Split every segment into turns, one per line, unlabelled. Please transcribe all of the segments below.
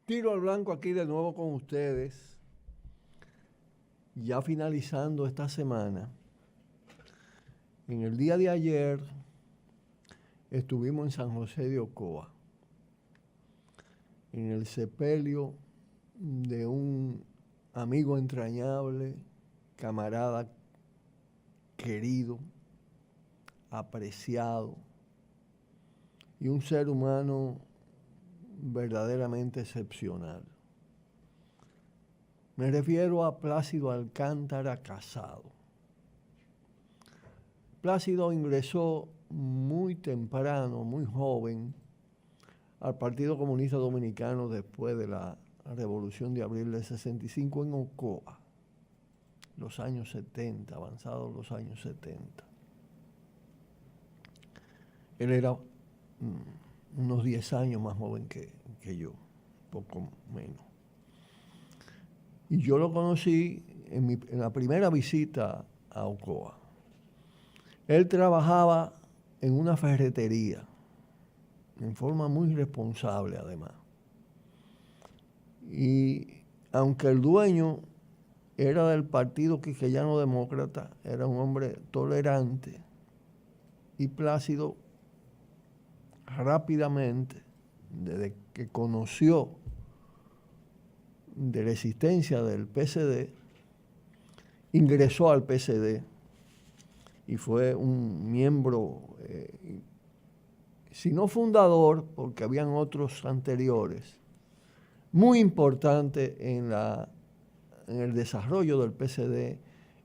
Tiro al blanco aquí de nuevo con ustedes, ya finalizando esta semana. En el día de ayer estuvimos en San José de Ocoa, en el sepelio de un amigo entrañable, camarada querido, apreciado y un ser humano verdaderamente excepcional. Me refiero a Plácido Alcántara Casado. Plácido ingresó muy temprano, muy joven, al Partido Comunista Dominicano después de la Revolución de Abril del 65 en Ocoa, los años 70, avanzados los años 70. Él era unos 10 años más joven que yo, poco menos. Y yo lo conocí en la primera visita a Ocoa. Él trabajaba en una ferretería, en forma muy responsable además. Y aunque el dueño era del Partido Quisqueyano Demócrata, era un hombre tolerante y Plácido rápidamente, desde que conoció de la existencia del PCD, ingresó al PCD y fue un miembro, si no fundador, porque habían otros anteriores, muy importante en el desarrollo del PCD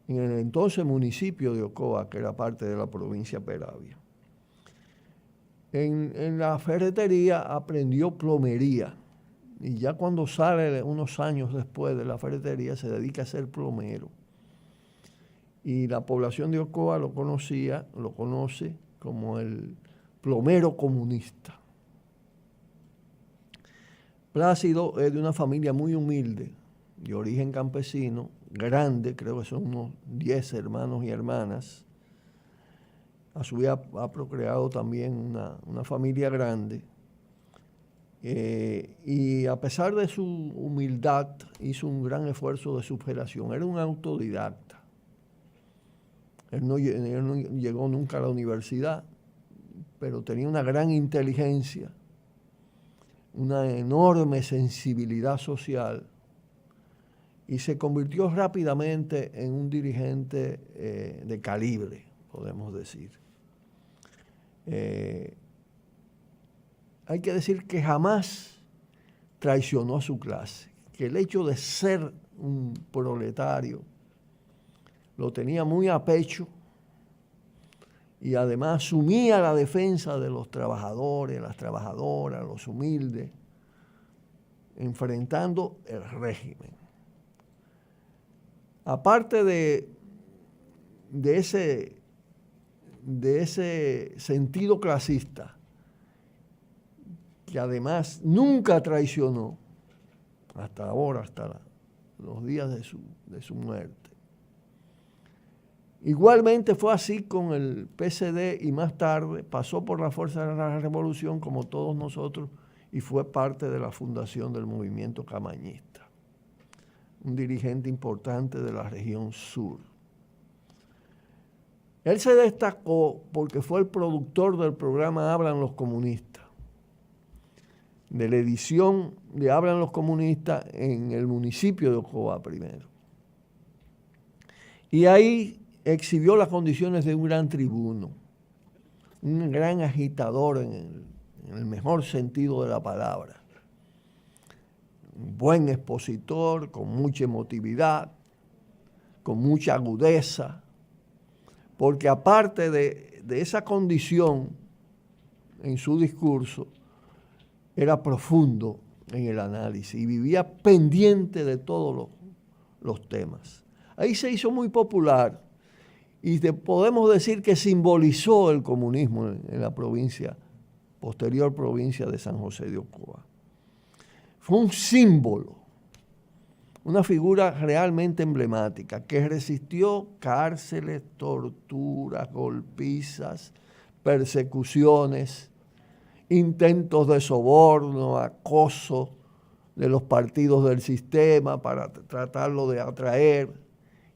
en el entonces municipio de Ocoa, que era parte de la provincia Peravia. En la ferretería aprendió plomería y ya cuando sale unos años después de la ferretería se dedica a ser plomero. Y la población de Ocoa lo conoce como el plomero comunista. Plácido es de una familia muy humilde, de origen campesino, grande, creo que son unos 10 hermanos y hermanas. A su vez ha procreado también una familia grande. Y a pesar de su humildad, hizo un gran esfuerzo de superación. Era un autodidacta. Él no llegó nunca a la universidad, pero tenía una gran inteligencia, una enorme sensibilidad social y se convirtió rápidamente en un dirigente de calibre, podemos decir. Hay que decir que jamás traicionó a su clase, que el hecho de ser un proletario lo tenía muy a pecho y además asumía la defensa de los trabajadores, las trabajadoras, los humildes, enfrentando el régimen. Aparte de ese sentido clasista, que además nunca traicionó, hasta ahora, hasta los días de su muerte. Igualmente fue así con el PCD y más tarde pasó por la fuerza de la revolución como todos nosotros y fue parte de la fundación del movimiento camañista. Un dirigente importante de la región sur. Él se destacó porque fue el productor del programa Hablan los Comunistas, de la edición de Hablan los Comunistas en el municipio de Ocoa primero. Y ahí exhibió las condiciones de un gran tribuno, un gran agitador en el mejor sentido de la palabra. Un buen expositor, con mucha emotividad, con mucha agudeza, porque aparte de esa condición en su discurso, era profundo en el análisis y vivía pendiente de todos los temas. Ahí se hizo muy popular y podemos decir que simbolizó el comunismo en la posterior provincia de San José de Ocoa. Fue un símbolo, una figura realmente emblemática que resistió cárceles, torturas, golpizas, persecuciones, intentos de soborno, acoso de los partidos del sistema para tratarlo de atraer,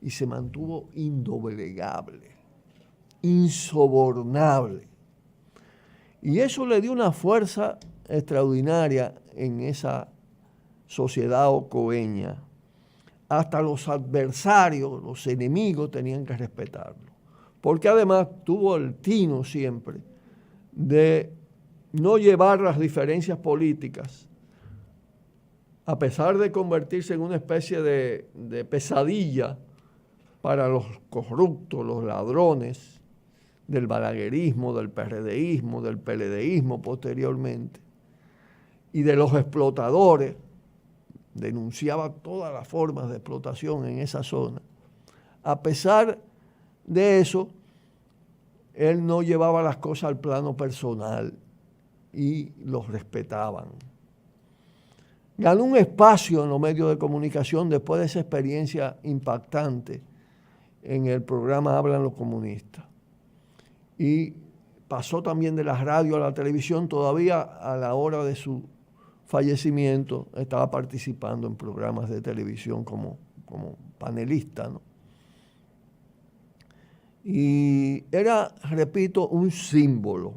y se mantuvo indoblegable, insobornable. Y eso le dio una fuerza extraordinaria en esa sociedad ocoeña. Hasta los adversarios, los enemigos tenían que respetarlo. Porque además tuvo el tino siempre de no llevar las diferencias políticas, a pesar de convertirse en una especie de pesadilla para los corruptos, los ladrones del balaguerismo, del PRDismo, del PLDismo posteriormente, y de los explotadores. Denunciaba todas las formas de explotación en esa zona. A pesar de eso, él no llevaba las cosas al plano personal y los respetaban. Ganó un espacio en los medios de comunicación después de esa experiencia impactante en el programa Hablan los Comunistas. Y pasó también de la radio a la televisión. Todavía a la hora de su fallecimiento estaba participando en programas de televisión como panelista, ¿no? Y era, repito, un símbolo.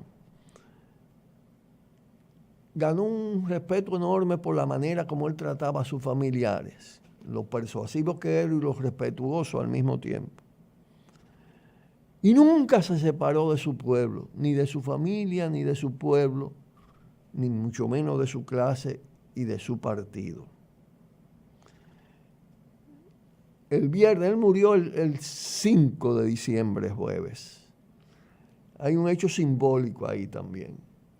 Ganó un respeto enorme por la manera como él trataba a sus familiares, lo persuasivo que era y lo respetuoso al mismo tiempo. Y nunca se separó de su pueblo, ni de su familia, ni de su pueblo, ni mucho menos de su clase y de su partido. El viernes, él murió el 5 de diciembre, jueves. Hay un hecho simbólico ahí también.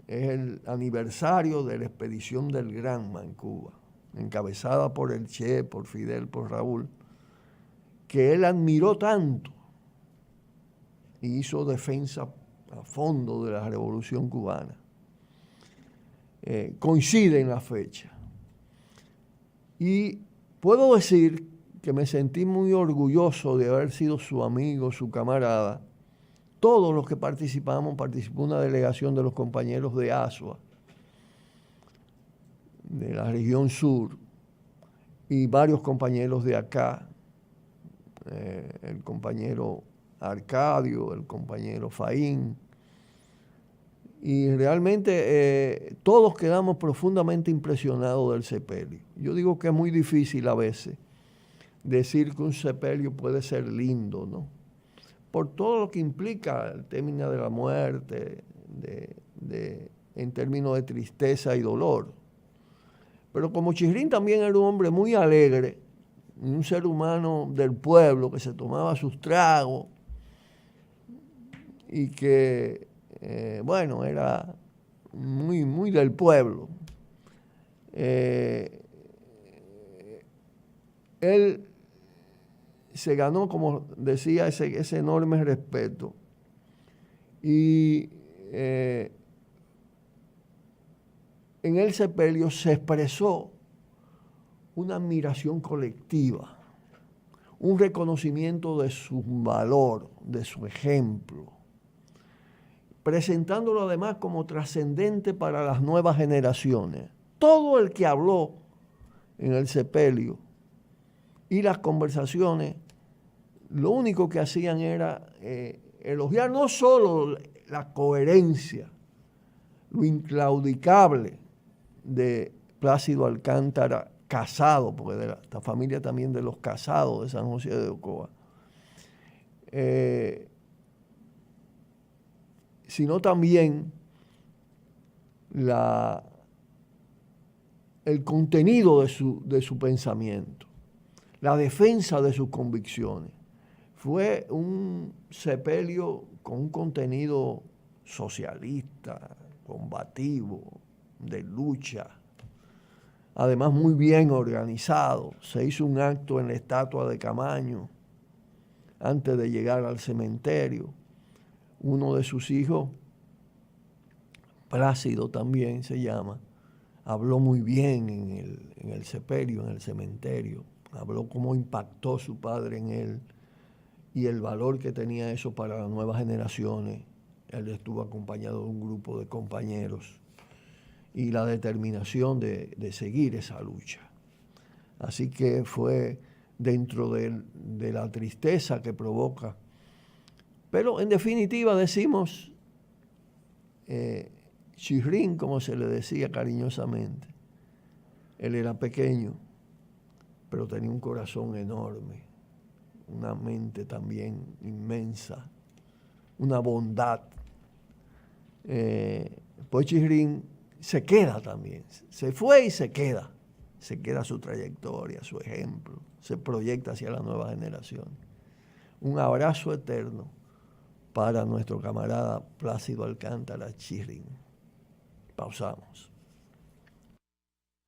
Es el aniversario de la expedición del Granma en Cuba, encabezada por el Che, por Fidel, por Raúl, que él admiró tanto y hizo defensa a fondo de la Revolución Cubana. Coincide en la fecha. Y puedo decir que me sentí muy orgulloso de haber sido su amigo, su camarada. Todos los que participó una delegación de los compañeros de Asua, de la región sur, y varios compañeros de acá, el compañero Arcadio, el compañero Faín, y realmente todos quedamos profundamente impresionados del sepelio. Yo digo que es muy difícil a veces decir que un sepelio puede ser lindo, ¿no? Por todo lo que implica el término de la muerte, en términos de tristeza y dolor. Pero como Chirrín también era un hombre muy alegre, un ser humano del pueblo que se tomaba sus tragos y que, era muy, muy del pueblo. Él se ganó, como decía, ese enorme respeto. Y en el sepelio se expresó una admiración colectiva, un reconocimiento de su valor, de su ejemplo, presentándolo además como trascendente para las nuevas generaciones. Todo el que habló en el sepelio y las conversaciones, lo único que hacían era elogiar no solo la coherencia, lo inclaudicable de Plácido Alcántara Casado, porque de esta familia también de los Casados de San José de Ocoa, sino también el contenido de su pensamiento, la defensa de sus convicciones. Fue un sepelio con un contenido socialista, combativo, de lucha, además muy bien organizado. Se hizo un acto en la estatua de Camaño antes de llegar al cementerio. Uno de sus hijos, Plácido también se llama, habló muy bien en el sepelio, en el cementerio. Habló cómo impactó su padre en él y el valor que tenía eso para las nuevas generaciones. Él estuvo acompañado de un grupo de compañeros y la determinación de seguir esa lucha. Así que fue dentro de la tristeza que provoca. Pero en definitiva decimos, Chirrín, como se le decía cariñosamente, él era pequeño, pero tenía un corazón enorme, una mente también inmensa, una bondad. Pues Chirrín se queda también, se fue y se queda su trayectoria, su ejemplo, se proyecta hacia la nueva generación. Un abrazo eterno para nuestro camarada Plácido Alcántara Chirrín. Pausamos.